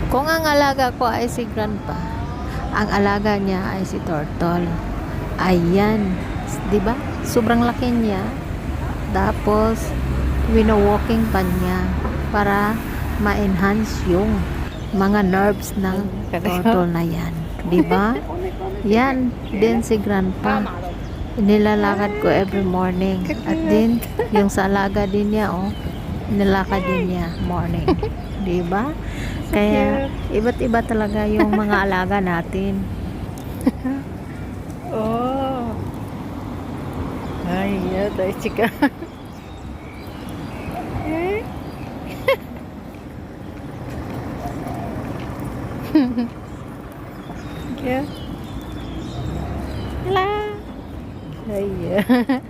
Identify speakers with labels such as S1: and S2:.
S1: Kung ang alaga ko ay si Grandpa, ang alaga niya ay si Turtle. Ayan. 'Di ba? Sobrang laki niya. Tapos, wino-walking pa niya para ma-enhance yung mga nerves ng turtle na yan. 'Di ba? Yan din si Grandpa. Nilalakad ko every morning. At din, yung sa alaga din niya, nilalakad din niya morning. 'Di ba? Kaya, iba't iba talaga yung mga alaga natin.
S2: Oh. Ay, ya, dahil chika. Kya? Hello. Ay,